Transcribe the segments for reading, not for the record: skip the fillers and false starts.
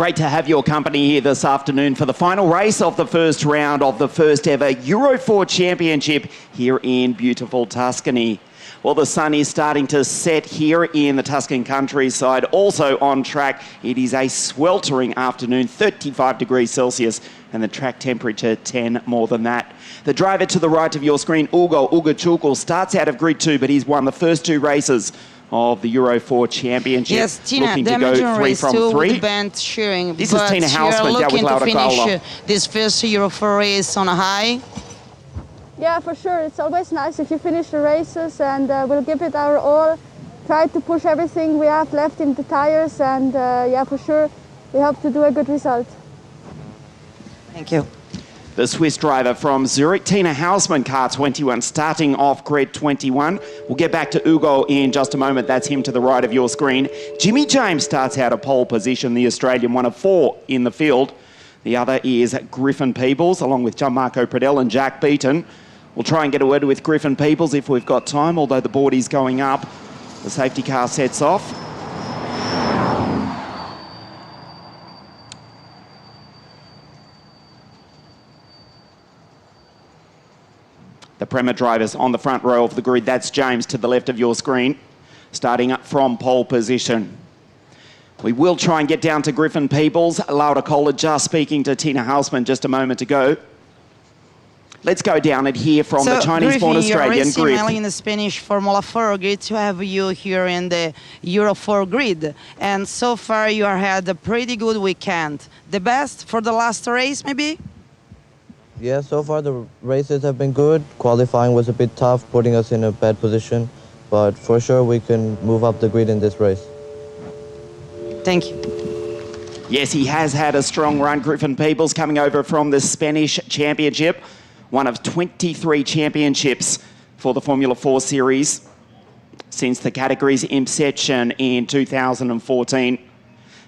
Great to have your company here this afternoon for the final race of the first round of the first ever Euro 4 Championship here in beautiful Tuscany. Well, the sun is starting to set here in the Tuscan countryside. Also on track, it is a sweltering afternoon, 35 degrees Celsius, and the track temperature 10 more than that. The driver to the right of your screen, Ugo Ugochukwu, starts out of grid 2, but he's won the first 2 races of the Euro 4 Championship. Yes, Tina, looking to go 3 from 3. The band cheering, this is Tina Hausman, looking to finish this first Euro 4 race on a high. Yeah, for sure. It's always nice if you finish the races, and we'll give it our all. Try to push everything we have left in the tires, and yeah, for sure, we hope to do a good result. Thank you. The Swiss driver from Zurich, Tina Hausman, car 21, starting off grid 21. We'll get back to Ugo in just a moment. That's him to the right of your screen. Jimmy James starts out of pole position, the Australian, one of 4 in the field. The other is Griffin Peebles, along with Gianmarco Pradell and Jack Beaton. We'll try and get a word with Griffin Peebles if we've got time, although the board is going up. The safety car sets off. The Prema drivers on the front row of the grid. That's James to the left of your screen, starting up from pole position. We will try and get down to Griffin Peebles. Laura Kohler just speaking to Tina Hausman just a moment ago. Let's go down and hear from the Chinese-born Australian, Griff. Griff. In the Spanish Formula 4, great to have you here in the Euro 4 grid. And so far you had a pretty good weekend. The best for the last race, maybe? Yeah, so far the races have been good. Qualifying was a bit tough, putting us in a bad position. But for sure we can move up the grid in this race. Thank you. Yes, he has had a strong run. Griffin Peebles coming over from the Spanish Championship. One of 23 championships for the Formula 4 series since the category's inception in 2014.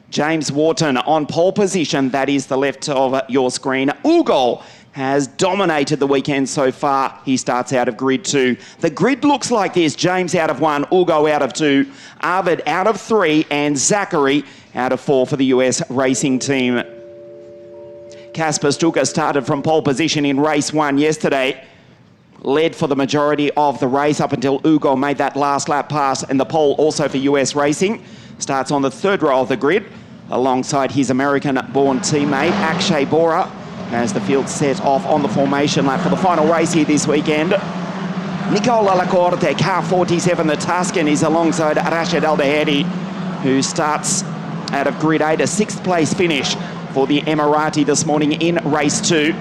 James Wharton on pole position, that is the left of your screen. Ugo has dominated the weekend so far. He starts out of grid 2. The grid looks like this. James out of 1, Ugo out of 2, Arvid out of 3, and Zachary out of 4 for the US racing team. Kasper Stuka started from pole position in race 1 yesterday. Led for the majority of the race up until Ugo made that last lap pass, and the pole also for US Racing. Starts on the 3rd row of the grid alongside his American-born teammate Akshay Bora as the field set off on the formation lap for the final race here this weekend. Nicola Lacorte, car 47, the Tuscan, is alongside Rashid Al-Dahedi, who starts out of grid 8, a 6th place finish for the Emirati this morning in race 2.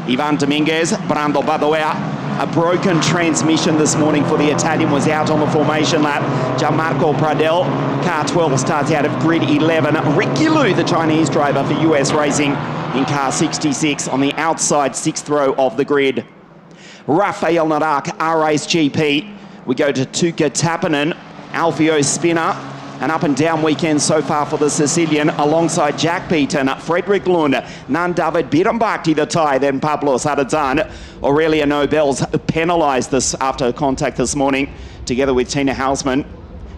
Ivan Dominguez, Brando Badoer, a broken transmission this morning for the Italian, was out on the formation lap. Gianmarco Pradell, car 12, starts out of grid 11. Ricky Liu, the Chinese driver for US Racing, in car 66 on the outside 6th row of the grid. Rafael Nadak, R-Race GP. We go to Tuukka Tappinen, Alfio Spinner. An up-and-down weekend so far for the Sicilian, alongside Jack Beaton, Frederick Lund, Nan-David Birambakti, the Thai, then Pablo Sarrazan. Aurelia Nobel's penalised this after contact this morning, together with Tina Hausman.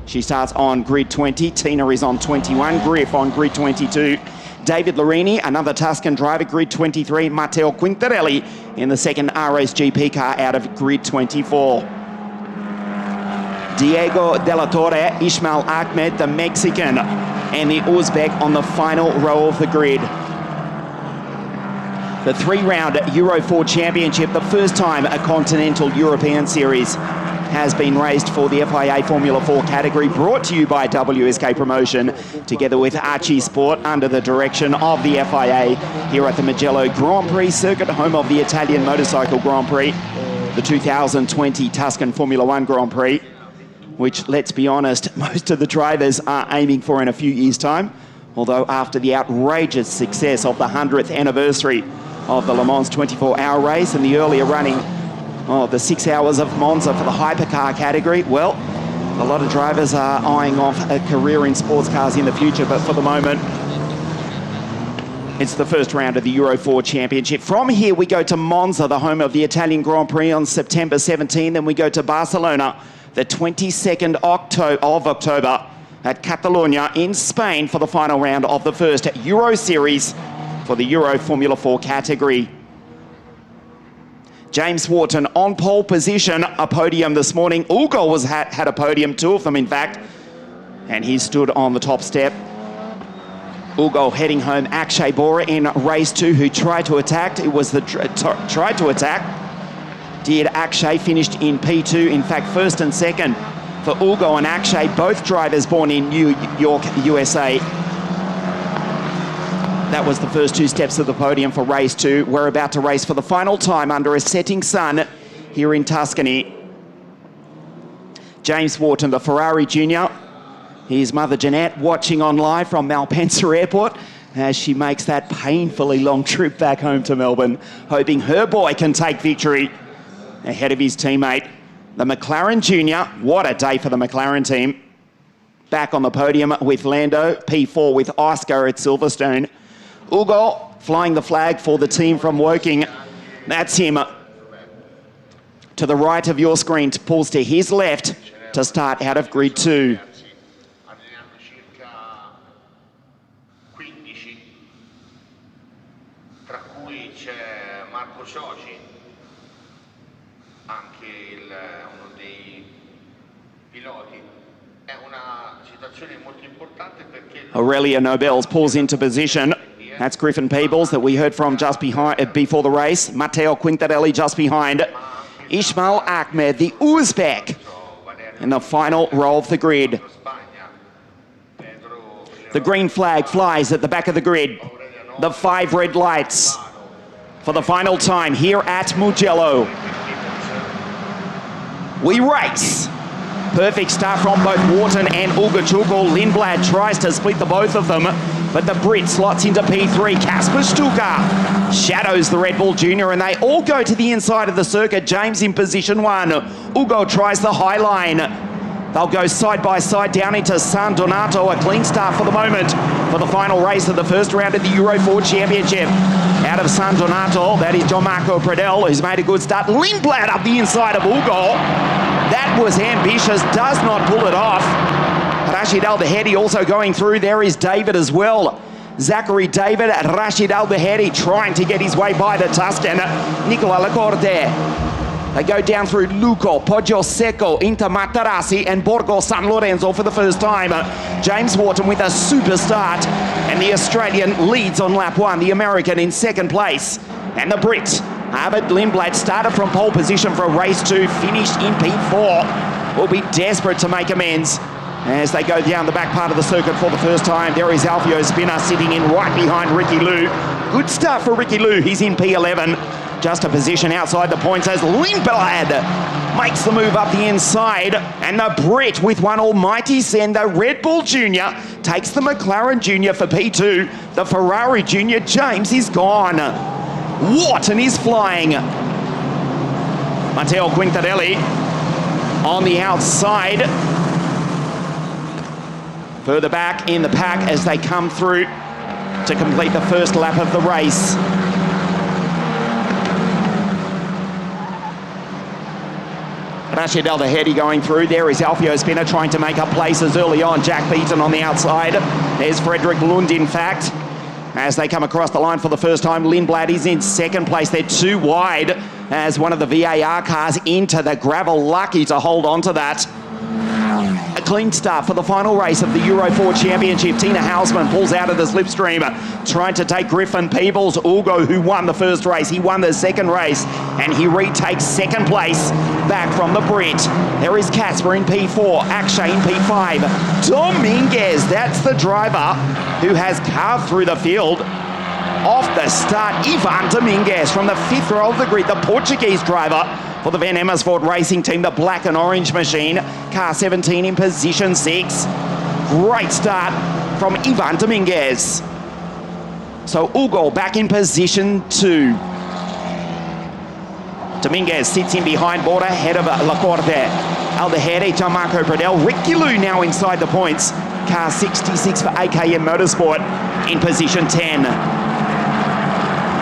She starts on grid 20. Tina is on 21. Griff on grid 22. David Lorini, another Tuscan driver, grid 23. Matteo Quintarelli in the second R-Race GP car out of grid 24. Diego De La Torre, Ismail Ahmed, the Mexican, and the Uzbek on the final row of the grid. The 3-round Euro 4 Championship, the first time a continental European series has been raced for the FIA Formula 4 category, brought to you by WSK Promotion, together with Archie Sport, under the direction of the FIA here at the Mugello Grand Prix circuit, home of the Italian Motorcycle Grand Prix, the 2020 Tuscan Formula 1 Grand Prix, which, let's be honest, most of the drivers are aiming for in a few years' time. Although after the outrageous success of the 100th anniversary of the Le Mans 24-hour race and the earlier running of the 6 hours of Monza for the hypercar category, well, a lot of drivers are eyeing off a career in sports cars in the future, but for the moment, it's the first round of the Euro 4 Championship. From here, we go to Monza, the home of the Italian Grand Prix, on September 17. Then we go to Barcelona, the 22nd of October, at Catalonia in Spain for the final round of the first Euro Series for the Euro Formula 4 category. James Wharton on pole position, a podium this morning. Ugo had a podium, two of them in fact, and he stood on the top step. Ugo heading home Akshay Bora in race 2, who tried to attack. It was the tried to attack. Did Akshay, finished in P2, in fact first and second for Ugo and Akshay, both drivers born in New York, USA. That was the first 2 steps of the podium for race 2. We're about to race for the final time under a setting sun here in Tuscany. James Wharton, the Ferrari Junior. His mother Jeanette watching on live from Malpensa Airport as she makes that painfully long trip back home to Melbourne, hoping her boy can take victory ahead of his teammate. The McLaren Junior, what a day for the McLaren team. Back on the podium with Lando, P4 with Oscar at Silverstone. Ugo flying the flag for the team from Woking. That's him. To the right of your screen, pulls to his left to start out of grid 2. Aurelia Nobels pulls into position. That's Griffin Peebles that we heard from just behind before the race. Matteo Quintarelli just behind. Ismail Ahmed, the Uzbek, in the final row of the grid. The green flag flies at the back of the grid. The 5 red lights for the final time here at Mugello. We race. Perfect start from both Wharton and Ugochukwu. Lindblad tries to split the both of them, but the Brit slots into P3. Kasper Stuka shadows the Red Bull Junior, and they all go to the inside of the circuit. James in position 1. Ugo tries the high line. They'll go side by side down into San Donato. A clean start for the moment for the final race of the first round of the Euro 4 Championship. Out of San Donato, that is John Marco Pradel, who's made a good start. Lindblad up the inside of Ugo. That was ambitious, does not pull it off. Rashid Al-Dahedi also going through. There is David as well. Zachary David, Rashid Al-Dahedi trying to get his way by the Tuscan. Nicola Lacorte. They go down through Luco, Poggio Secco, into Matarassi and Borgo San Lorenzo for the first time. James Wharton with a super start, and the Australian leads on lap 1. The American in second place, and the Brit Arvid Lindblad started from pole position for race 2, finished in P4. Will be desperate to make amends as they go down the back part of the circuit for the first time. There is Alfio Spinner sitting in right behind Ricky Lou. Good start for Ricky Lou. He's in P11. Just a position outside the points as Lindblad makes the move up the inside. And the Brit with one almighty send. The Red Bull Junior takes the McLaren Junior for P2. The Ferrari Junior, James, is gone. Wharton is flying. Matteo Quintarelli on the outside. Further back in the pack as they come through to complete the first lap of the race. Rashid Al-Dahedi going through. There is Alfio Spinner trying to make up places early on. Jack Beaton on the outside. There's Frederick Lund, in fact. As they come across the line for the first time, Lindblad is in second place. They're too wide as one of the VAR cars into the gravel. Lucky to hold on to that. A clean start for the final race of the Euro 4 Championship. Tina Hausmann pulls out of the slipstream, trying to take Griffin Peebles. Ugo, who won the first race, he won the second race, and he retakes second place back from the Brit. There is Casper in P4, Akshay in P5. Dominguez, that's the driver who has carved through the field. Off the start, Ivan Dominguez from the 5th row of the grid, the Portuguese driver for the Van Amersfoort Racing Team, the black and orange machine. Car 17 in position 6. Great start from Ivan Dominguez. So Ugo back in position 2. Dominguez sits in behind Border, ahead of Lacorte. Al-Dahedi, Gianmarco Pradel. Ricky Lou now inside the points. Car 66 for AKM Motorsport in position 10.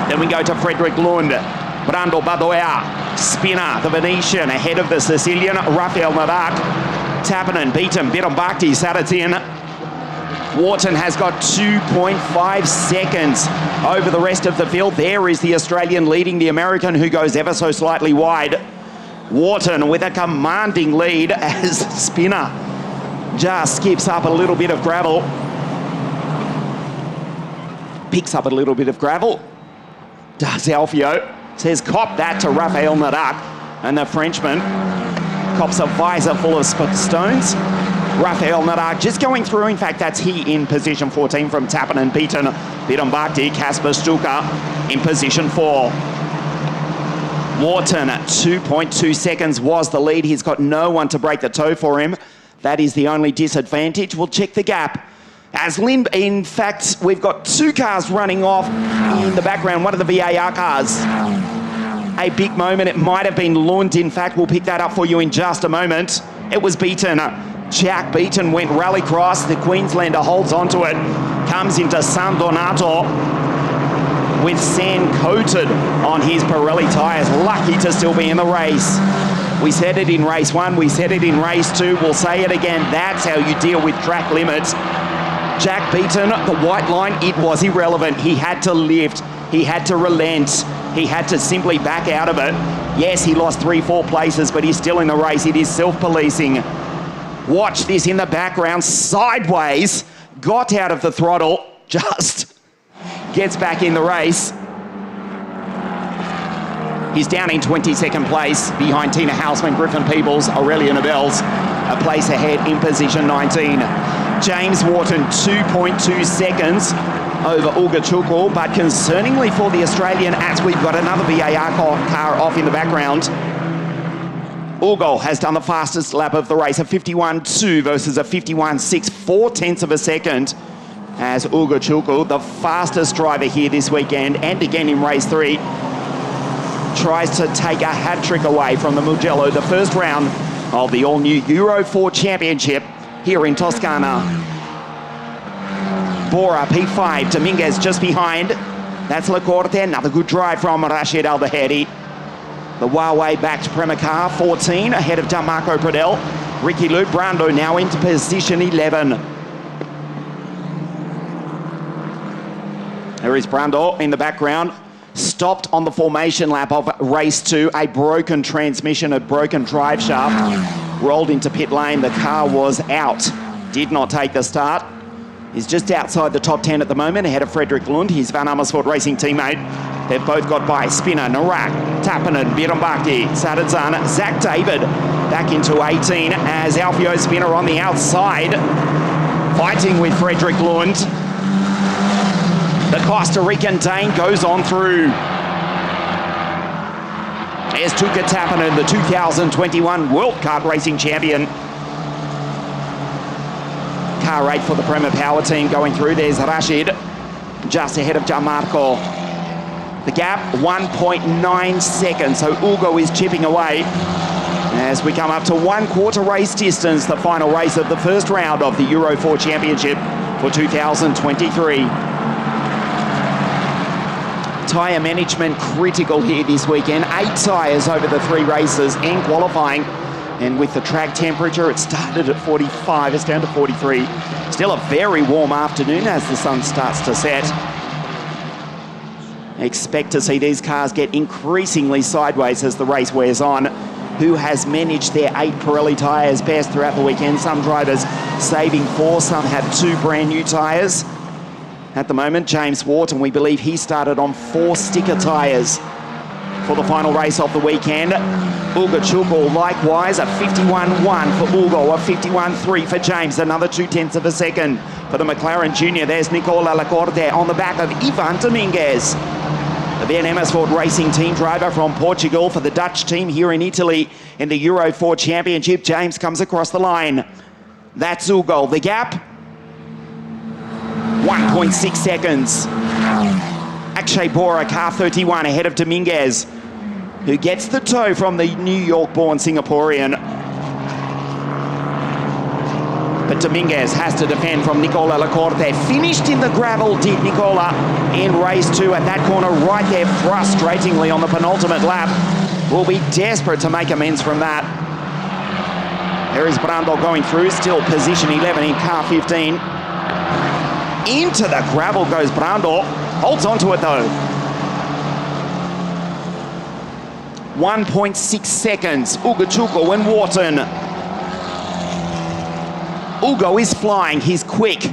Then we go to Frederick Lund. Brando Badoea, Spinner, the Venetian, ahead of the Sicilian, Rafael Novak. Tappanen, Beaton, Biron Bhakti, Saratin. Wharton has got 2.5 seconds over the rest of the field. There is the Australian leading the American, who goes ever so slightly wide. Wharton with a commanding lead as Spinner just skips up a little bit of gravel. Picks up a little bit of gravel. Does Alfio. Says cop that to Rafael Nadal. And the Frenchman cops a visor full of stones. Rafael Nadal just going through. In fact, that's he in position 14 from Tappan Beaton. Bidon Kasper Stuka in position 4. Wharton at 2.2 seconds was the lead. He's got no one to break the toe for him. That is the only disadvantage. We'll check the gap. As Lynn, in fact, we've got 2 cars running off in the background, one of the VAR cars. A big moment. It might have been Lund, in fact. We'll pick that up for you in just a moment. It was Beaton. Jack Beaton went rallycross. The Queenslander holds onto it. Comes into San Donato with sand coated on his Pirelli tyres. Lucky to still be in the race. We said it in race 1. We said it in race 2. We'll say it again. That's how you deal with track limits. Jack Beaton, the white line, it was irrelevant. He had to lift. He had to relent. He had to simply back out of it. Yes, he lost 3-4 places, but he's still in the race. It is self-policing. Watch this in the background, sideways, got out of the throttle, just gets back in the race. He's down in 22nd place behind Tina Houseman, Griffin Peebles, Aurelia Nobels, a place ahead in position 19. James Wharton, 2.2 seconds over Uga Chukwu, but concerningly for the Australian, as we've got another VAR car off in the background, Ugo has done the fastest lap of the race, a 51.2 versus a 51.6, 4/10 of a second, as Uga Chukwu, the fastest driver here this weekend, and again in race 3, tries to take a hat-trick away from the Mugello, the first round of the all-new Euro 4 Championship here in Toscana. Bora, P5, Dominguez just behind. That's Lacorte, another good drive from Rashid Albaheri. The Huawei-backed Prema car, 14, ahead of Gianmarco Pradel. Ricky Luke Brando now into position 11. There is Brando in the background. Stopped on the formation lap of race 2, a broken transmission, a broken drive shaft. Rolled into pit lane, the car was out. Did not take the start. He's just outside the top 10 at the moment, ahead of Frederick Lund, his Van Amersfoort Racing teammate. They've both got by Spinner, Narak, Tappanen, Birambaki, Sadadzan, Zach David back into 18 as Alfio Spinner on the outside, fighting with Frederick Lund. The Costa Rican Dane goes on through. There's Tuukka Tappanen, the 2021 World Kart Racing champion. Car 8 for the Prema Power team going through. There's Rashid, just ahead of Gianmarco. The gap, 1.9 seconds, so Ugo is chipping away. As we come up to 1/4 race distance, the final race of the first round of the Euro 4 Championship for 2023. Tyre management critical here this weekend. 8 tyres over the 3 races and qualifying. And with the track temperature, it started at 45, it's down to 43. Still a very warm afternoon as the sun starts to set. Expect to see these cars get increasingly sideways as the race wears on. Who has managed their 8 Pirelli tyres best throughout the weekend? Some drivers saving 4, some have 2 brand new tyres. At the moment, James Wharton, we believe he started on 4 sticker tyres for the final race of the weekend. Uga Chukwu, likewise, a 51.1 for Ugo, a 51.3 for James, another 2/10 of a second for the McLaren Junior. There's Nicola Lacorte on the back of Ivan Dominguez, the Van Amersfoort Racing team driver from Portugal for the Dutch team here in Italy in the Euro 4 Championship. James comes across the line. That's Ugo. The gap, 1.6 seconds. Akshay Bora, car 31, ahead of Dominguez, who gets the toe from the New York-born Singaporean. But Dominguez has to defend from Nicola Lacorte. Finished in the gravel, did Nicola, in race 2 at that corner right there, frustratingly on the penultimate lap. Will be desperate to make amends from that. There is Brando going through, still position 11 in car 15. Into the gravel goes Brando. Holds onto it though. 1.6 seconds. Ugochukwu and Wharton. Ugo is flying. He's quick.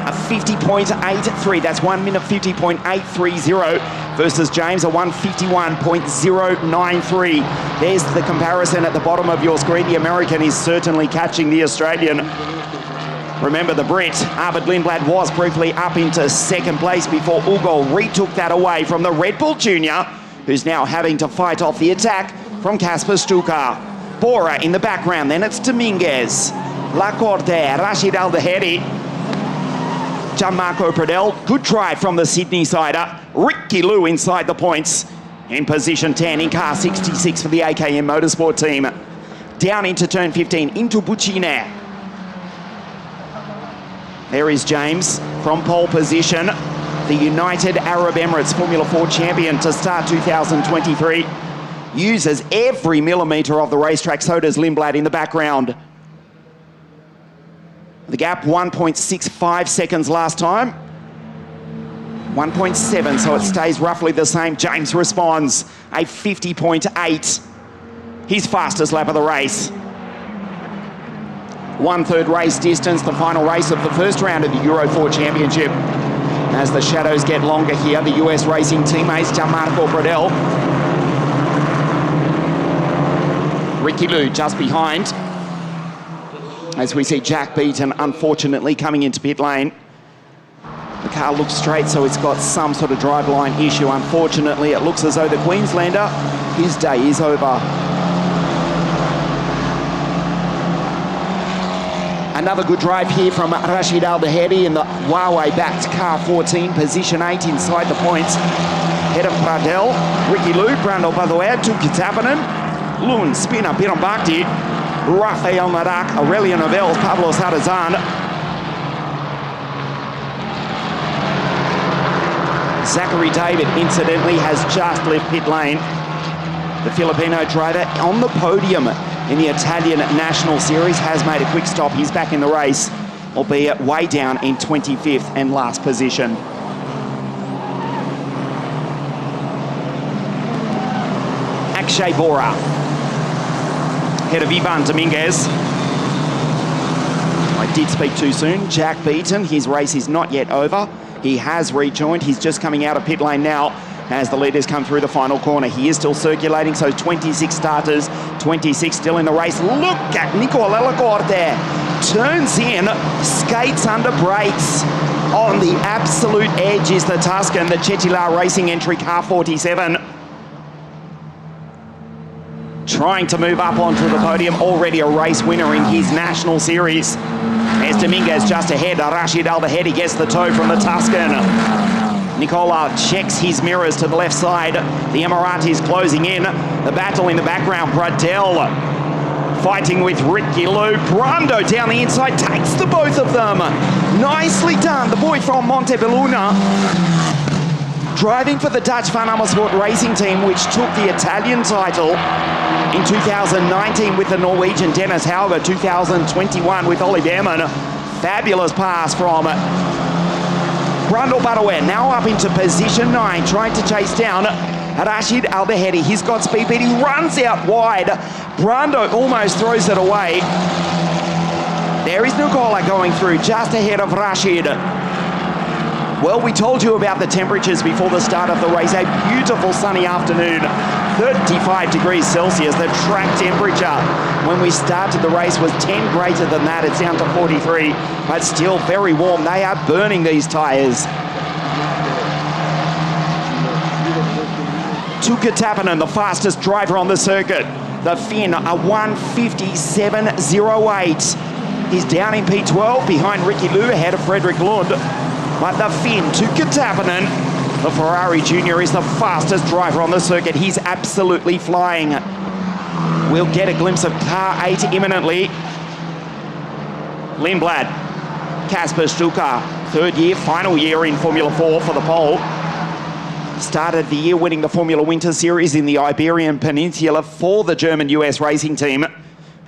A 50.83. That's 1 minute 50.830 versus James, a 151.093. There's the comparison at the bottom of your screen. The American is certainly catching the Australian. Remember, the Brit, Arvid Lindblad, was briefly up into second place before Ugo retook that away from the Red Bull Junior, who's now having to fight off the attack from Kasper Stuka. Bora in the background, then it's Dominguez. Lacorte, Rashid Al-Daheri, Gianmarco Pradell. Good drive from the Sydney-sider. Ricky Liu inside the points. In position 10 in car 66 for the AKM Motorsport team. Down into turn 15, into Buccina. There is James from pole position. The United Arab Emirates Formula 4 champion to start 2023. Uses every millimetre of the racetrack, so does Lindblad in the background. The gap 1.65 seconds last time. 1.7, so it stays roughly the same. James responds, a 50.8. His fastest lap of the race. 1/3 race distance, the final race of the first round of the Euro 4 Championship. As the shadows get longer here, the US racing teammates, Gianmarco Pradell. Ricky Liu just behind. As we see Jack Beaton, unfortunately, coming into pit lane. The car looks straight, so it's got some sort of driveline issue. Unfortunately, it looks as though the Queenslander, his day is over. Another good drive here from Rashid Al-Daheri in the Huawei-backed car 14, position 8 inside the points. Head of Pradell, Ricky Liu, Brando Badoer, Tuki Tapanen, Lun, Spina, Piran Bhakti, Rafael Nadak, Aurelio Novels, Pablo Sarazan. Zachary David, incidentally, has just left pit lane. The Filipino driver on the podium in the Italian National Series has made a quick stop. He's back in the race, albeit way down in 25th and last position. Akshay Bora, head of Ivan Dominguez. I did speak too soon. Jack Beaton, his race is not yet over. He has rejoined. He's just coming out of pit lane now as the leaders come through the final corner. He is still circulating, so 26 starters, 26 still in the race. Look at Nicola Lacorte. Turns in, skates under brakes. On the absolute edge is the Tuscan, the Chetila Racing entry car 47. Trying to move up onto the podium, already a race winner in his National Series. There's Dominguez just ahead. Rashid Al-Daheri gets the toe from the Tuscan. Nicola checks his mirrors to the left side. The Emiratis closing in. The battle in the background. Pradell fighting with Ricky Liu. Brando down the inside, takes the both of them. Nicely done. The boy from Montebelluna, driving for the Dutch Van Amersfoort racing team, which took the Italian title in 2019 with the Norwegian Dennis Hauger, 2021 with Ollie Behrman. Fabulous pass from Brando Badoer, now up into position 9, trying to chase down Rashid Al-Daheri. He's got speed, but he runs out wide. Brando almost throws it away. There is Nicola going through, just ahead of Rashid. Well, we told you about the temperatures before the start of the race. A beautiful sunny afternoon, 35 degrees Celsius. The track temperature when we started the race was 10 greater than that. It's down to 43, but still very warm. They are burning these tyres. Tuukka Tappinen, the fastest driver on the circuit. The Finn, a 1:57.08. He's down in P12 behind Ricky Liu, ahead of Frederick Lund. But the Finn, Tuukka Tappinen, the Ferrari Junior, is the fastest driver on the circuit. He's absolutely flying. We'll get a glimpse of car 8 imminently. Lindblad, Kasper Stuka, third year, final year in Formula 4 for the pole. Started the year winning the Formula Winter Series in the Iberian Peninsula for the German-US racing team.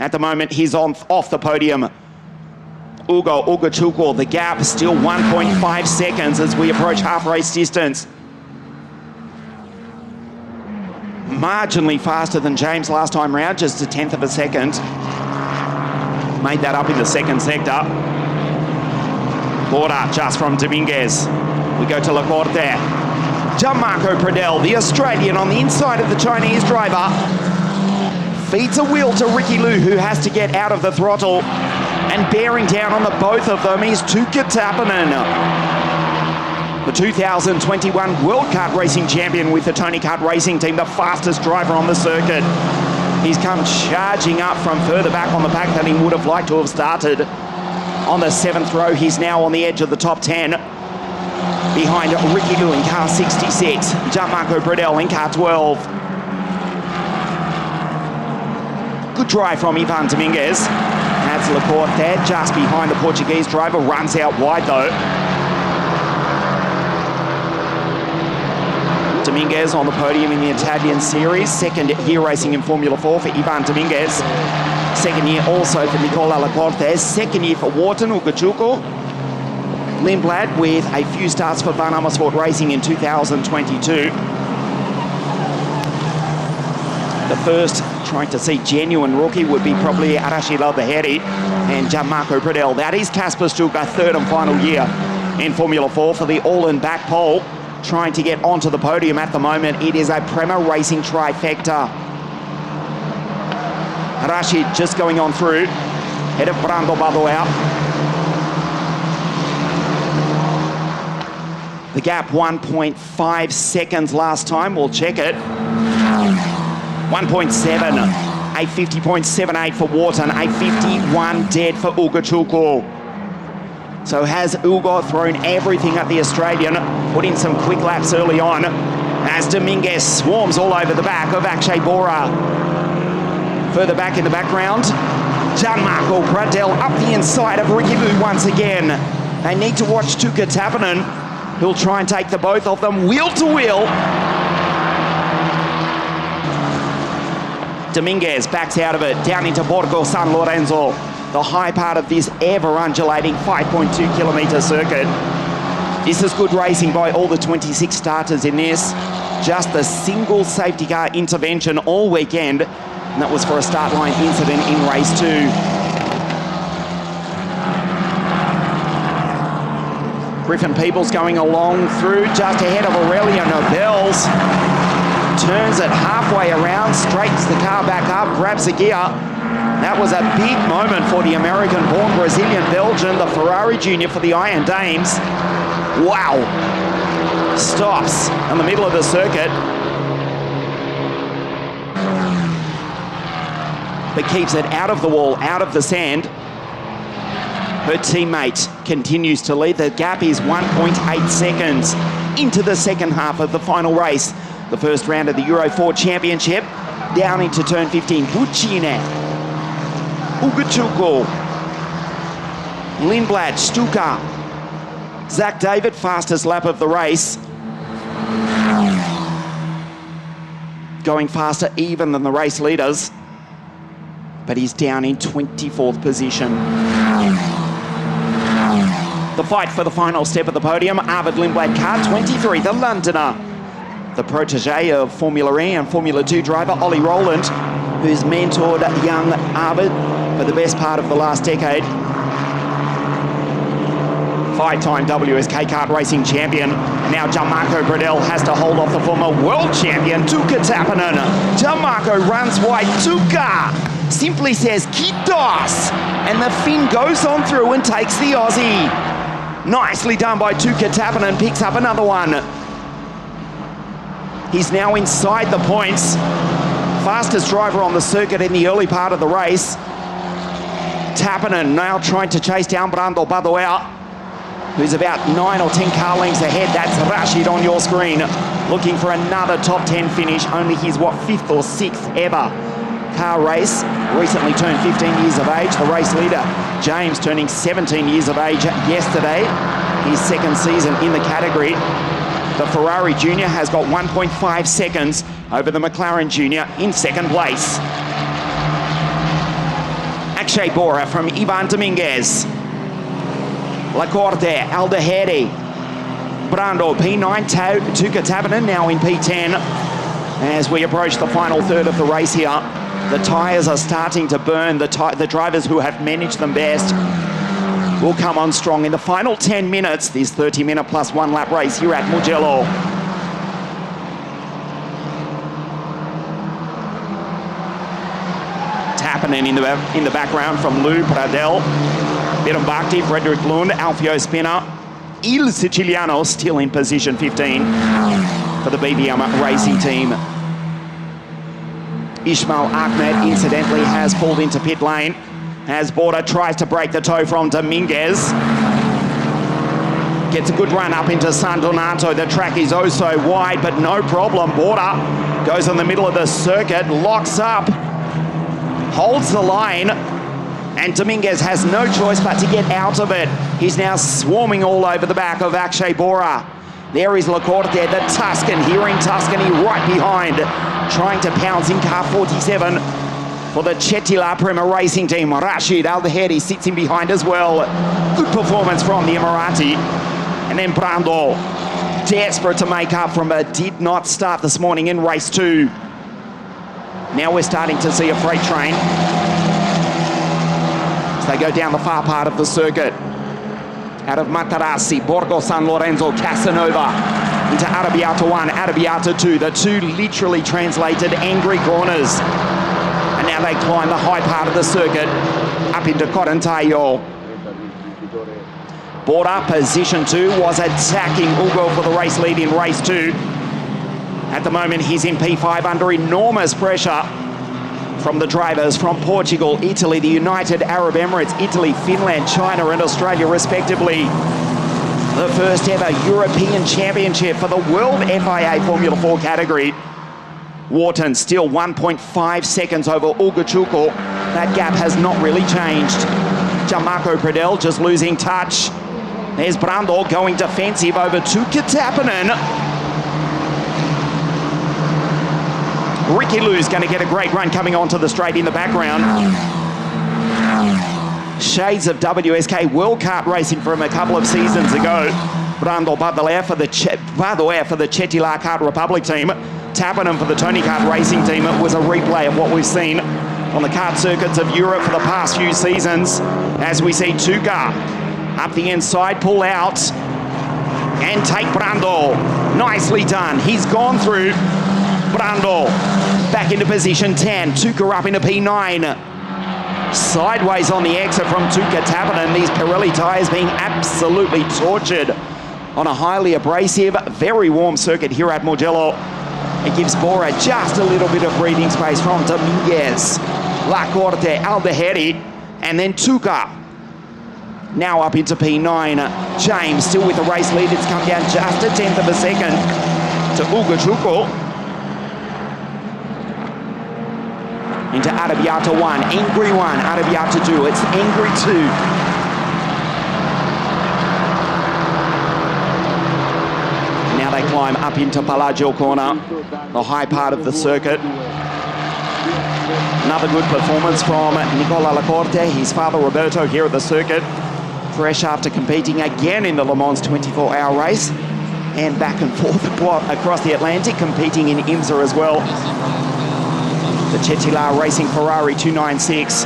At the moment, he's off the podium Ugo Ugochukwu. The gap still 1.5 seconds as we approach half race distance. Marginally faster than James last time round, just a 1/10 of a second. Made that up in the second sector. Border just from Dominguez. We go to Lacorte. Gianmarco Pradell, the Australian on the inside of the Chinese driver. Feeds a wheel to Ricky Liu, who has to get out of the throttle. And bearing down on the both of them is Tuukka Tappinen, the 2021 World Kart Racing champion with the Tony Kart Racing team, the fastest driver on the circuit. He's come charging up from further back on the pack than he would have liked to have started. On the 7th row, he's now on the edge of the top 10. Behind Ricky Liu in car 66, Gianmarco Pradell in car 12. Good drive from Ivan Dominguez. That's Laporte there, just behind the Portuguese driver, runs out wide though. Dominguez on the podium in the Italian Series, second year racing in Formula 4 for Ivan Dominguez. Second year also for Nicola Laporte, second year for Wharton Ugochukwu. Lindblad with a few starts for Van Amersfoort Racing in 2022. The first trying to see genuine rookie would be probably Arashi Lalbaheri and Gianmarco Pradell. That is Kasper Stuka, third and final year in Formula 4 for the all-in back pole. Trying to get onto the podium at the moment. It is a Prema Racing trifecta. Arashi just going on through. Head of Brando Badoer. The gap 1.5 seconds last time. We'll check it. 1.7, a 50.78 for Wharton, a 51 dead for Ugochukwu. So has Ugo thrown everything at the Australian, put in some quick laps early on, as Dominguez swarms all over the back of Akshay Bora. Further back in the background, Gianmarco Pradell up the inside of Ricky Liu once again. They need to watch Tuukka Tappinen, who'll try and take the both of them wheel to wheel. Dominguez backs out of it, down into Borgo San Lorenzo, the high part of this ever-undulating 5.2 kilometre circuit. This is good racing by all the 26 starters in this. Just a single safety car intervention all weekend, and that was for a start line incident in race 2. Griffin Peebles going along through just ahead of Aurelio Nobels. Turns it halfway around, straightens the car back up, grabs the gear. That was a big moment for the American-born Brazilian-Belgian, the Ferrari Junior for the Iron Dames. Wow. Stops in the middle of the circuit. But keeps it out of the wall, out of the sand. Her teammate continues to lead. The gap is 1.8 seconds into the second half of the final race. The first round of the Euro 4 Championship, down into turn 15. Buccine, Ugochukwu, Lindblad, Stuka, Zach David, fastest lap of the race. Going faster even than the race leaders, but he's down in 24th position. The fight for the final step of the podium, Arvid Lindblad, car 23, the Londoner. The protege of Formula E and Formula 2 driver Ollie Rowland, who's mentored young Arvid for the best part of the last decade. Five-time WSK kart racing champion. Now Gianmarco Pradell has to hold off the former world champion, Tuukka Tappinen. Gianmarco runs wide. Tuukka simply says, "Kiitos!" And the Finn goes on through and takes the Aussie. Nicely done by Tuukka Tappinen, picks up another one. He's now inside the points. Fastest driver on the circuit in the early part of the race. Tappinen now trying to chase down Brando Badoer, who's about 9 or 10 car lengths ahead. That's Rashid on your screen, looking for another top 10 finish. Only his, 5th or 6th ever car race. Recently turned 15 years of age. The race leader, James, turning 17 years of age yesterday. His second season in the category. The Ferrari Junior has got 1.5 seconds over the McLaren Junior in second place. Akshay Bora from Ivan Dominguez. Lacorte, Aldeheri, Brando, P9, Tuka Tabanen now in P10. As we approach the final third of the race here, the tyres are starting to burn. The drivers who have managed them best will come on strong in the final 10 minutes, this 30-minute plus 1 lap race here at Mugello. Tappinen in the background from Lou Pradel, Birambakti, Frederick Lund, Alfio Spinner, Il Siciliano still in position 15 for the BBM racing team. Ismail Ahmed incidentally has pulled into pit lane as Border tries to break the toe from Dominguez. Gets a good run up into San Donato. The track is oh so wide, but no problem. Border goes in the middle of the circuit, locks up, holds the line, and Dominguez has no choice but to get out of it. He's now swarming all over the back of Akshay Bora. There is Lacorte, the Tuscan, here in Tuscany, right behind, trying to pounce in car 47 for the Chetila Prima Racing Team. Rashid Aldeheri sits in behind as well. Good performance from the Emirati. And then Brando, desperate to make up from a did not start this morning in race 2. Now we're starting to see a freight train as they go down the far part of the circuit. Out of Matarassi, Borgo San Lorenzo, Casanova, into Arrabbiata 1, Arrabbiata 2, the two literally translated angry corners. And now they climb the high part of the circuit up into Corantaio. Border, position 2, was attacking Ugo for the race lead in race 2. At the moment, he's in P5 under enormous pressure from the drivers from Portugal, Italy, the United Arab Emirates, Italy, Finland, China and Australia respectively. The first ever European Championship for the World FIA Formula 4 category. Wharton still 1.5 seconds over Ugachuko. That gap has not really changed. Gianmarco Pradel just losing touch. There's Brando going defensive over Tuukka Tappinen. Ricky Lou's going to get a great run coming onto the straight in the background. Shades of WSK World Kart racing from a couple of seasons ago. Brando Badoer for the Chetila Kart Republic team. Tappinen for the Tony Kart racing team. It was a replay of what we've seen on the kart circuits of Europe for the past few seasons. As we see Tuukka up the inside, pull out and take Brando. Nicely done. He's gone through. Brando back into position 10. Tuukka up into P9. Sideways on the exit from Tuukka Tappinen. These Pirelli tyres being absolutely tortured on a highly abrasive, very warm circuit here at Mugello. It gives Bora just a little bit of breathing space from Dominguez, Lacorte, Aldeheri, and then Tuukka. Now up into P9. James still with the race lead. It's come down just a tenth of a second to Ugachuko. Into Arrabbiata 1, Angry 1, Arrabbiata 2, it's Angry 2. Now they climb up into Palagio Corner, the high part of the circuit. Another good performance from Nicola Lacorte, his father Roberto here at the circuit. Fresh after competing again in the Le Mans 24-hour race and back and forth across the Atlantic, competing in IMSA as well. The Chetila Racing Ferrari 296.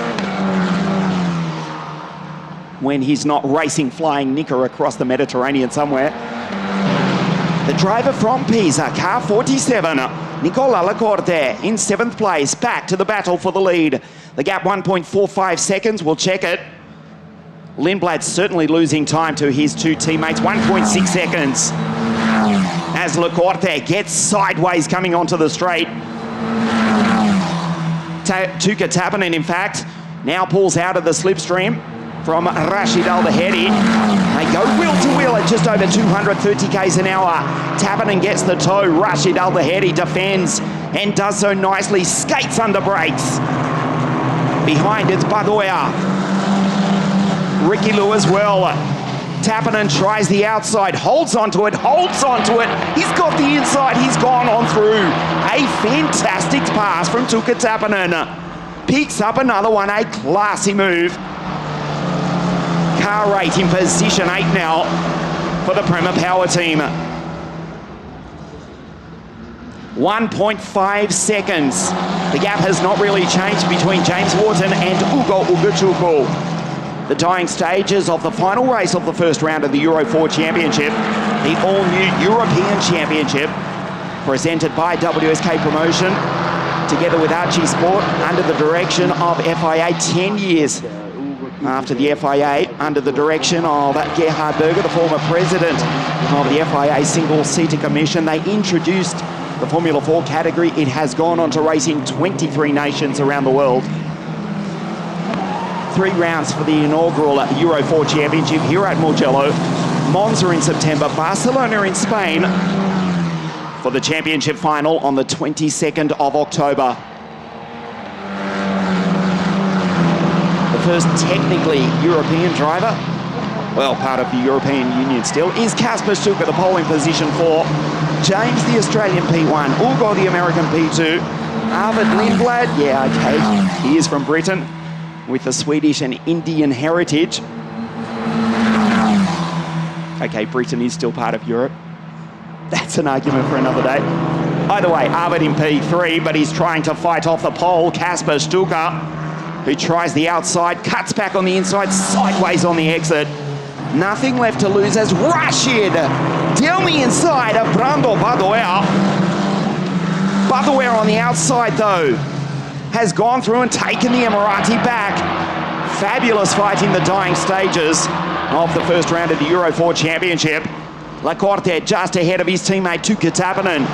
When he's not racing flying Nicker across the Mediterranean somewhere. The driver from Pisa, car 47, Nicola Lacorte in 7th place, back to the battle for the lead. The gap 1.45 seconds, we'll check it. Lindblad certainly losing time to his two teammates, 1.6 seconds. As Lacorte gets sideways coming onto the straight. Tuukka Tappinen, in fact, now pulls out of the slipstream from Rashid Aldeheri. They go wheel to wheel at just over 230 k's an hour. Tappinen gets the toe. Rashid Aldeheri defends and does so nicely. Skates under brakes. Behind it's Badoer. Ricky Lou as well. Tappinen tries the outside, holds onto it, holds onto it. He's got the inside, he's gone on through. A fantastic pass from Tuukka Tappinen. Picks up another one, a classy move. car rate in position 8 now for the Prema Power team. 1.5 seconds. The gap has not really changed between James Wharton and Ugo Ugochukwu. The dying stages of the final race of the first round of the Euro 4 Championship, the all-new European Championship, presented by WSK Promotion, together with Archie Sport, under the direction of FIA 10 years after the FIA, under the direction of Gerhard Berger, the former president of the FIA Single-Seater Commission. They introduced the Formula 4 category. It has gone on to race in 23 nations around the world. 3 rounds for the inaugural Euro 4 Championship here at Mugello. Monza in September, Barcelona in Spain for the championship final on the 22nd of October. The first technically European driver, well, part of the European Union still, is Kasper Stuka, the pole in position 4. James, the Australian P1. Ugo, the American P2. Arvid Lindblad, yeah, okay, he is from Britain with a Swedish and Indian heritage. Okay, Britain is still part of Europe. That's an argument for another day. Either way, Arvid in P3, but he's trying to fight off the pole. Kasper Stuka, who tries the outside, cuts back on the inside, sideways on the exit. Nothing left to lose as Rashid down the inside of Brando Badoer. Badoer on the outside, though, has gone through and taken the Emirati back. Fabulous fight in the dying stages of the first round of the Euro 4 Championship. Lacorte just ahead of his teammate Tuukka Tappinen,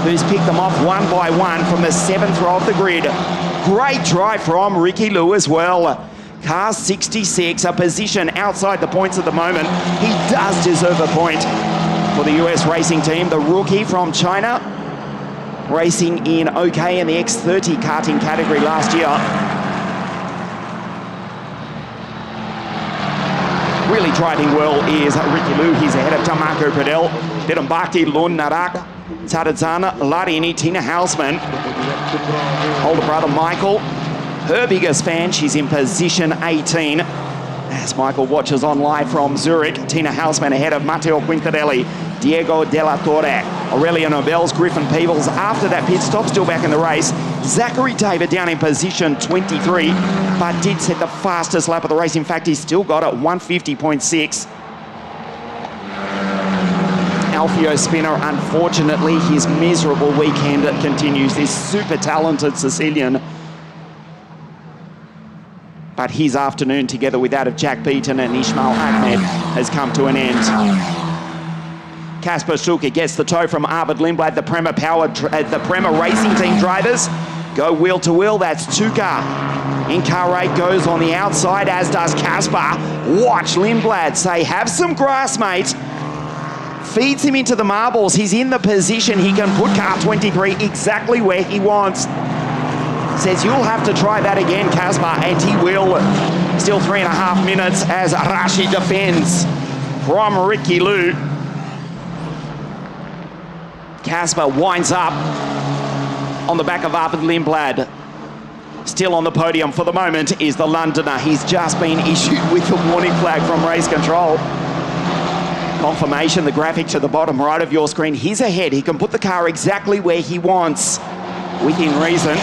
who's picked them off one by one from the 7th row of the grid. Great drive from Ricky Liu as well. Car 66, a position outside the points at the moment. He does deserve a point for the US racing team. The rookie from China, racing in OK in the X30 karting category last year. Really driving well is Ricky Liu. He's ahead of Tamarko Pradel, Dirambakti, Lund Narak, Tadadzana, Larini, Tina Hausman, older brother Michael. Her biggest fan, she's in position 18. As Michael watches on live from Zurich, Tina Hausman ahead of Matteo Quintarelli, Diego Della Torre, Aurelio Nobels, Griffin Peebles. After that pit stop, still back in the race. Zachary David down in position 23, but did set the fastest lap of the race. In fact, he's still got it, 150.6. Alfio Spinner, unfortunately, his miserable weekend continues. This super talented Sicilian. But his afternoon, together with that of Jack Beaton and Ismail Ahmed, has come to an end. Kasper Stuka gets the tow from Arvid Lindblad. The Prema Racing Team drivers go wheel to wheel. That's Tuukka. In car rate goes on the outside, as does Kasper. Watch Lindblad say, have some grass, mate. Feeds him into the marbles. He's in the position. He can put car 23 exactly where he wants. Says, you'll have to try that again, Kasper, and he will. Still 3.5 minutes as Rashid defends from Ricky Liu. Kasper winds up on the back of Arvid Lindblad. Still on the podium for the moment is the Londoner. He's just been issued with a warning flag from race control. Confirmation, the graphic to the bottom right of your screen. He's ahead. He can put the car exactly where he wants, within reason.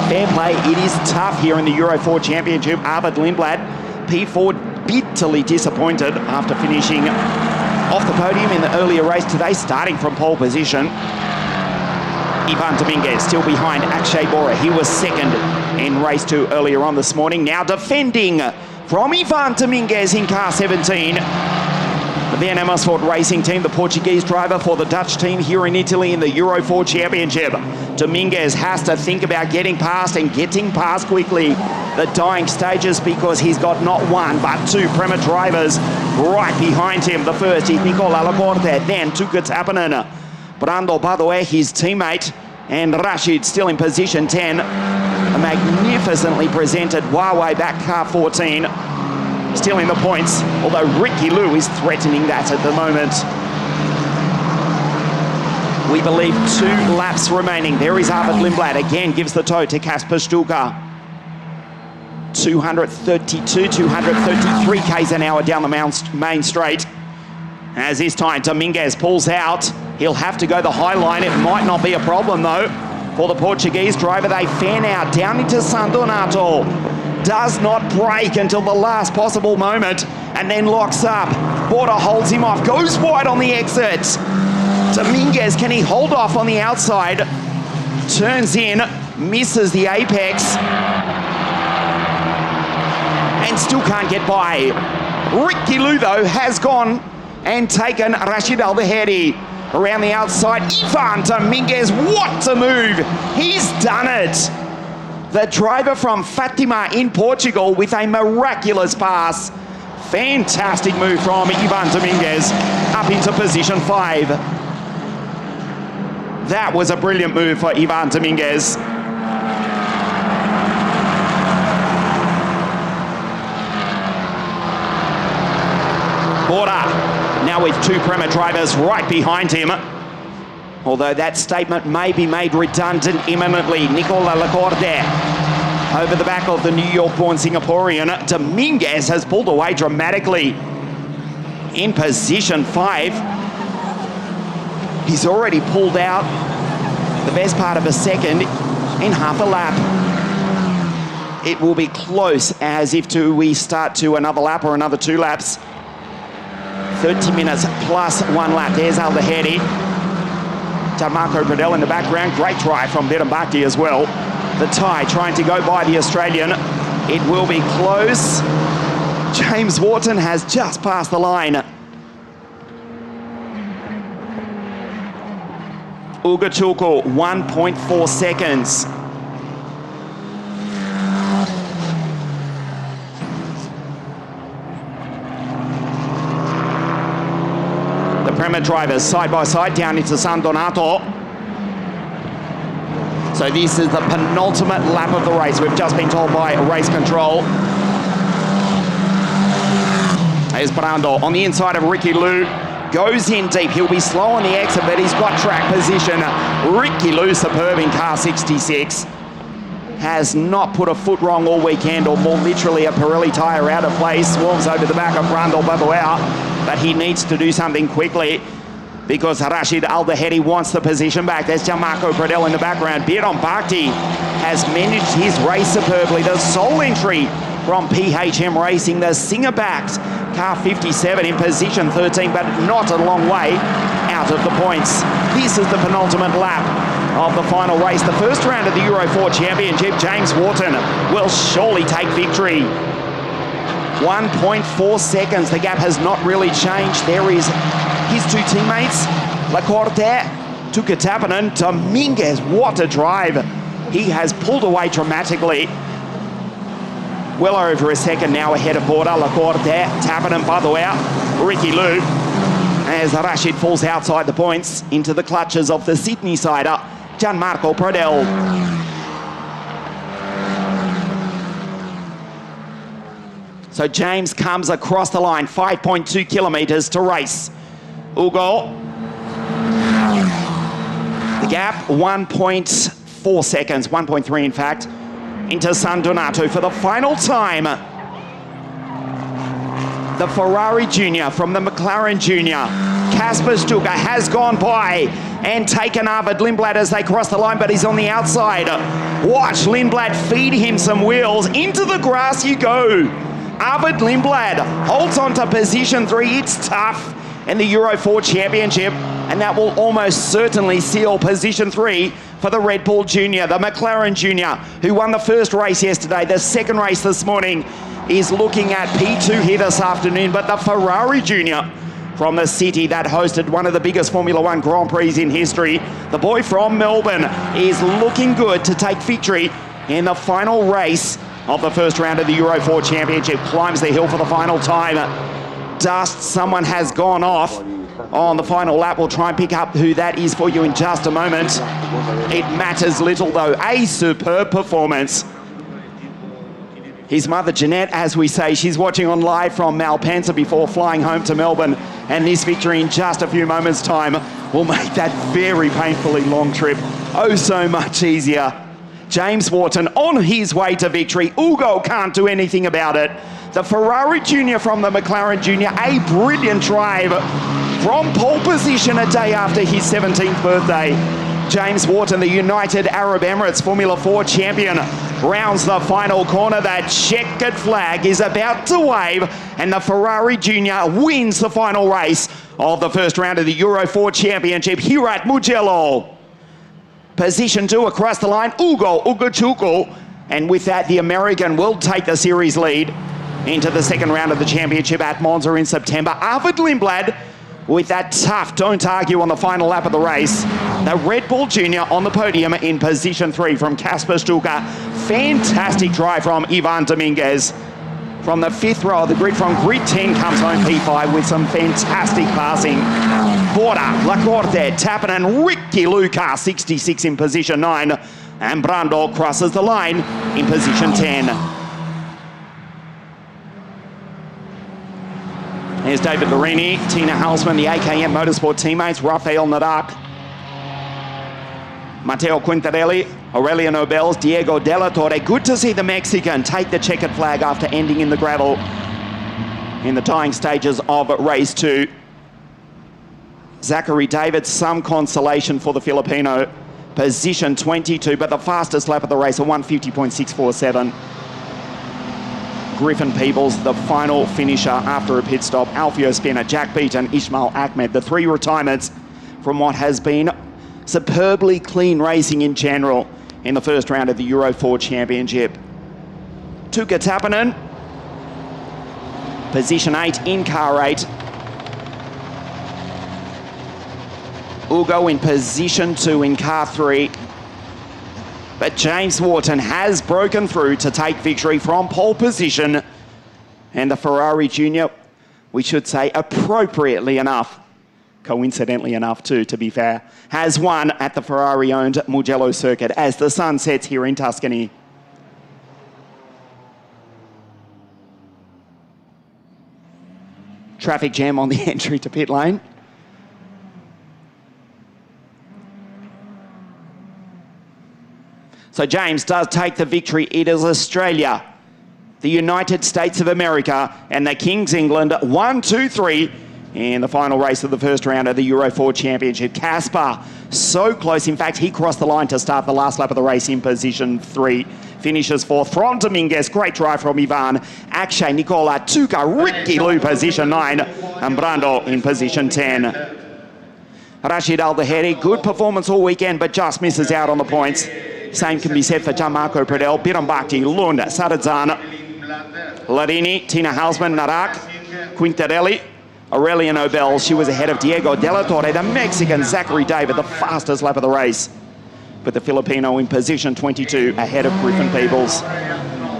Fair play. It is tough here in the Euro 4 Championship. Arvid Lindblad, P4, bitterly disappointed after finishing off the podium in the earlier race today, starting from pole position. Ivan Dominguez still behind Akshay Bora. He was second in race 2 earlier on this morning. Now defending from Ivan Dominguez in car 17. The VN Amersfoort Racing Team, the Portuguese driver for the Dutch team here in Italy in the Euro 4 Championship. Dominguez has to think about getting past and getting past quickly the dying stages, because he's got not one but 2 Prema drivers right behind him. The first is Nicola Laporte, then Tuukka Tappinen, Brando Badoer, his teammate, and Rashid still in position 10. A magnificently presented Huawei back car 14. Still in the points, although Ricky Liu is threatening that at the moment. We believe 2 laps remaining. There is Arvid Lindblad, again gives the tow to Kasper Stuka. 232, 233 k's an hour down the main straight. As this time, Dominguez pulls out. He'll have to go the high line. It might not be a problem, though, for the Portuguese driver. They fan out down into San Donato. Does not brake until the last possible moment and then locks up. Border holds him off, goes wide on the exit. Dominguez, can he hold off on the outside? Turns in, misses the apex, and still can't get by. Ricky Lou, though, has gone and taken Rashid Al-Bahedi around the outside. Ivan Dominguez, what a move! He's done it. The driver from Fatima in Portugal with a miraculous pass. Fantastic move from Ivan Dominguez up into position 5. That was a brilliant move for Ivan Dominguez. Border now with 2 Prema drivers right behind him. Although that statement may be made redundant imminently. Nicola Lacorte over the back of the New York-born Singaporean. Dominguez has pulled away dramatically in position 5. He's already pulled out the best part of a second in half a lap. It will be close as if we start to another lap or another 2 laps. 30 minutes plus 1 lap. There's Al-Bahedi. Gianmarco Pradell in the background. Great drive from Bedham Bhakti as well. The tie trying to go by the Australian. It will be close. James Wharton has just passed the line. Ugachuku, 1.4 seconds. The Prema drivers side by side down into San Donato. So this is the penultimate lap of the race. We've just been told by race control. There's Brando on the inside of Ricky Lou. Goes in deep. He'll be slow on the exit, but he's got track position. Ricky Lou, superb in car 66. Has not put a foot wrong all weekend, or more literally a Pirelli tyre out of place. Swarms over the back of Brando Babuao, but he needs to do something quickly because Rashid Al-Bahedi wants the position back. There's Gianmarco Pradell in the background. Bedham Bhakti has managed his race superbly. The sole entry from PHM Racing, the Singer-backed car 57 in position 13, but not a long way out of the points. This is the penultimate lap of the final race. The first round of the Euro 4 Championship. James Wharton will surely take victory. 1.4 seconds. The gap has not really changed. There is his 2 teammates. Lacorte, Tukatapanen, Dominguez. What a drive. He has pulled away dramatically. Well over a second now ahead of Border. Lacorte, Tapanen, Babuao, Ricky Lou. As Rashid falls outside the points into the clutches of the Sydney sider, Gianmarco Pradell. So James comes across the line, 5.2 kilometres to race. Ugo. The gap, 1.4 seconds, 1.3 in fact, into San Donato for the final time. The Ferrari Junior from the McLaren Junior. Kasper Stuka has gone by and taken Arvid Lindblad as they cross the line, but he's on the outside. Watch Lindblad feed him some wheels. Into the grass you go. Arvid Lindblad holds on to position 3. It's tough in the Euro 4 Championship, and that will almost certainly seal position 3 for the Red Bull Junior. The McLaren Junior, who won the first race yesterday, the second race this morning, is looking at P2 here this afternoon, but the Ferrari Junior from the city that hosted one of the biggest Formula 1 Grand Prix in history, the boy from Melbourne, is looking good to take victory in the final race of the first round of the Euro 4 Championship. Climbs the hill for the final time. Dust, someone has gone off on the final lap. We'll try and pick up who that is for you in just a moment. It matters little though. A superb performance. His mother Jeanette, as we say, she's watching on live from Malpensa before flying home to Melbourne, and this victory in just a few moments time will make that very painfully long trip oh so much easier. James Wharton on his way to victory. Ugo can't do anything about it. The Ferrari Junior from the McLaren Junior, a brilliant drive from pole position a day after his 17th birthday. James Wharton, the United Arab Emirates Formula 4 champion, rounds the final corner. That checkered flag is about to wave, and the Ferrari Junior wins the final race of the first round of the Euro 4 Championship here at Mugello. Position 2 across the line, Ugo Ugochukwu, and with that, the American will take the series lead into the second round of the championship at Monza in September. Arvid Lindblad with that tough don't argue on the final lap of the race. The Red Bull Junior on the podium in position 3 from Kasper Stuka. Fantastic drive from Ivan Dominguez. From the 5th row of the grid, from grid 10 comes home P5 with some fantastic passing. Borda, Lacorte, Tappan, Ricky Luca, 66 in position 9. And Brando crosses the line in position 10. Here's David Larini, Tina Halsman, the AKM Motorsport teammates, Rafael Nadak, Matteo Quintarelli, Aurelio Nobels, Diego Della Torre. Good to see the Mexican take the checkered flag after ending in the gravel in the tying stages of race 2. Zachary David, some consolation for the Filipino. Position 22, but the fastest lap of the race, a 1:50.647. Griffin Peebles, the final finisher after a pit stop. Alfio Spinner, Jack Beaton, Ismail Ahmed, the 3 retirements from what has been superbly clean racing in general in the first round of the Euro 4 Championship. Tuukka Tappanen, position 8 in car 8. Ugo in position 2 in car 3. But James Wharton has broken through to take victory from pole position. And the Ferrari Junior, we should say appropriately enough, coincidentally enough too, to be fair, has won at the Ferrari-owned Mugello Circuit as the sun sets here in Tuscany. Traffic jam on the entry to pit lane. So James does take the victory. It is Australia, the United States of America, and the Kings England, 1, 2, 3 in the final race of the first round of the Euro 4 Championship. Kasper, so close. In fact, he crossed the line to start the last lap of the race in position 3. Finishes 4th from Dominguez. Great drive from Ivan. Akshay, Nicola, Tuukka, Ricky Lu, position 9, and Brando in position 10. Rashid Al-Daheri, good performance all weekend, but just misses out on the points. Same can be said for Gianmarco Pradel, Birambakti, Lund, Saradzan, Larini, Tina Halsman, Narak, Quintarelli, Aurelio Nobel. She was ahead of Diego Della Torre, the Mexican Zachary David, the fastest lap of the race. But the Filipino in position 22, ahead of Griffin Peebles.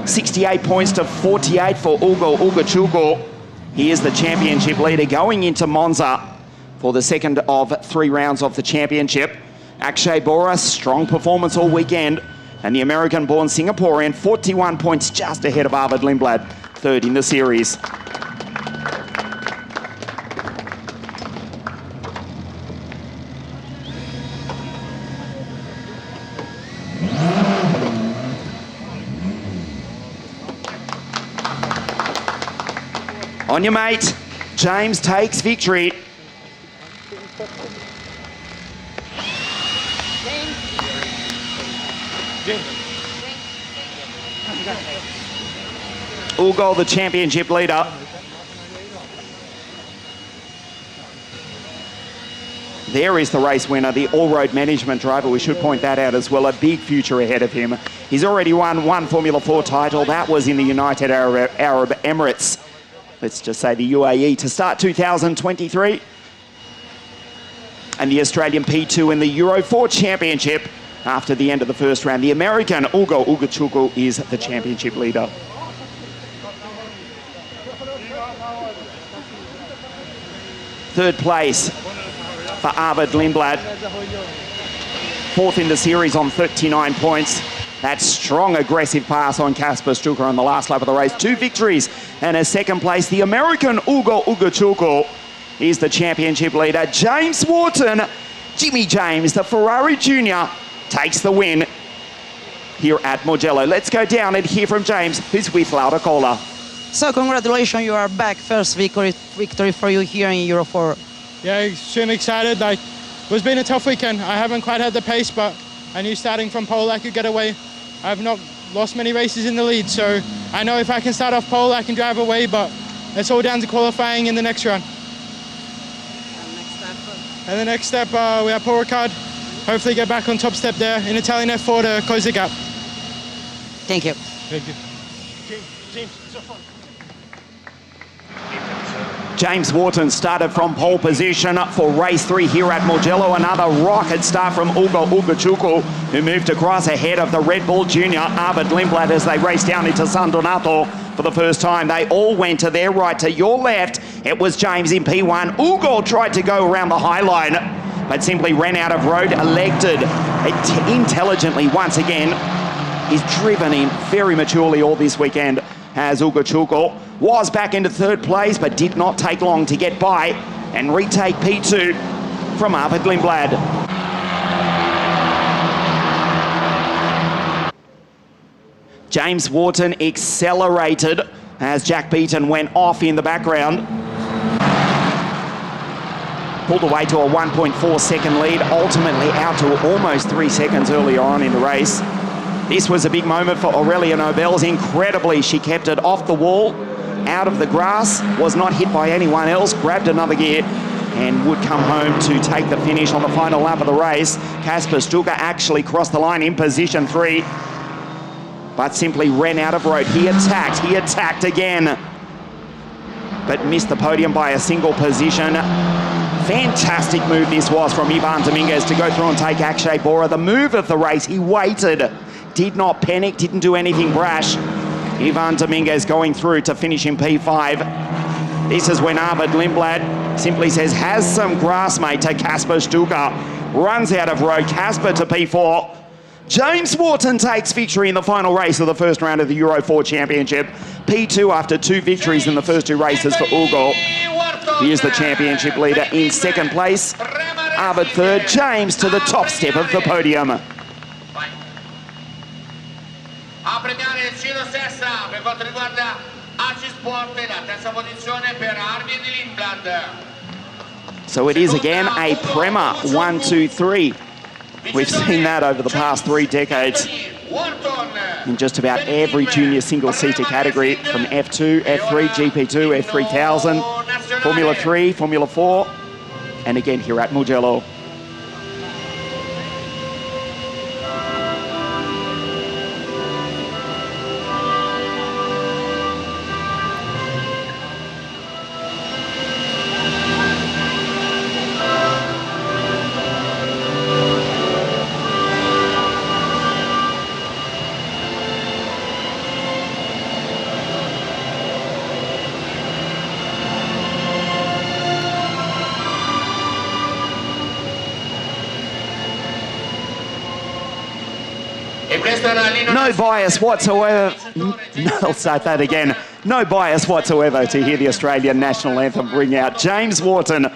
68 points to 48 for Ugo Ugochukwu. He is the championship leader going into Monza for the second of 3 rounds of the championship. Akshay Bora, strong performance all weekend. And the American-born Singaporean, 41 points just ahead of Arvid Lindblad, 3rd in the series. On your mate, James takes victory. Ugo, the championship leader. There is the race winner, the all-road management driver. We should point that out as well. A big future ahead of him. He's already won 1 Formula 4 title. That was in the United Arab Emirates. Let's just say the UAE to start 2023. And the Australian P2 in the Euro 4 Championship after the end of the first round. The American Ugo Ugochukwu is the championship leader. Third place for Arvid Lindblad. 4th in the series on 39 points. That strong, aggressive pass on Kasper Stuka on the last lap of the race. 2 victories and a second place. The American Ugo Ugochukwu is the championship leader. James Wharton, Jimmy James, the Ferrari Junior, takes the win here at Mugello. Let's go down and hear from James, who's with Laura Cola. So congratulations, you are back. First victory for you here in Euro 4. Yeah, extremely excited. Like, it's been a tough weekend. I haven't quite had the pace, but I knew starting from pole I could get away. I've not lost many races in the lead, so I know if I can start off pole, I can drive away, but it's all down to qualifying in the next round. And the next step, we have pole card. Hopefully get back on top step there in Italian F4 to close the gap. Thank you. Thank you. James, so fun. James Wharton started from pole position for race 3 here at Mugello. Another rocket start from Ugo Ugochukwu, who moved across ahead of the Red Bull Junior Arvid Lindblad as they raced down into San Donato for the first time. They all went to their right. To your left, it was James in P1. Ugo tried to go around the high line, but simply ran out of road, elected intelligently once again. He's driven in very maturely all this weekend, as Ugochukwu was back into third place, but did not take long to get by and retake P2 from Arvid Lindblad. James Wharton accelerated as Jack Beaton went off in the background. Pulled away to a 1.4 second lead, ultimately out to almost 3 seconds earlier on in the race. This was a big moment for Aurelia Nobels. Incredibly, she kept it off the wall, out of the grass, was not hit by anyone else, grabbed another gear and would come home to take the finish on the final lap of the race. Kasper Stuka actually crossed the line in position 3, but simply ran out of road. He attacked again, but missed the podium by a single position. Fantastic move this was from Ivan Dominguez to go through and take Akshay Bora. The move of the race, he waited, did not panic, didn't do anything brash. Ivan Dominguez going through to finish in P5. This is when Arvid Lindblad simply says, has some grass, mate, to Kasper Stuka. Runs out of road, Kasper to P4. James Wharton takes victory in the final race of the first round of the Euro 4 Championship. P2 after 2 victories in the first 2 races for Ugo. He is the championship leader in second place. Arvid third, James to the top step of the podium. A premiare il giro sesta per quanto riguarda ACI Sport, la terza posizione per Arvid Lindblad. So it is again a Prema 1, 2, 3. We've seen that over the past 3 decades in just about every junior single-seater category, from F2, F3, GP2, F3000, Formula 3, Formula 4, and again here at Mugello. No bias whatsoever. I'll start that again. No bias whatsoever to hear the Australian national anthem ring out. James Wharton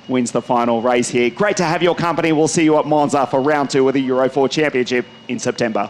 wins the final race here. Great to have your company. We'll see you at Monza for round 2 of the Euro 4 Championship in September.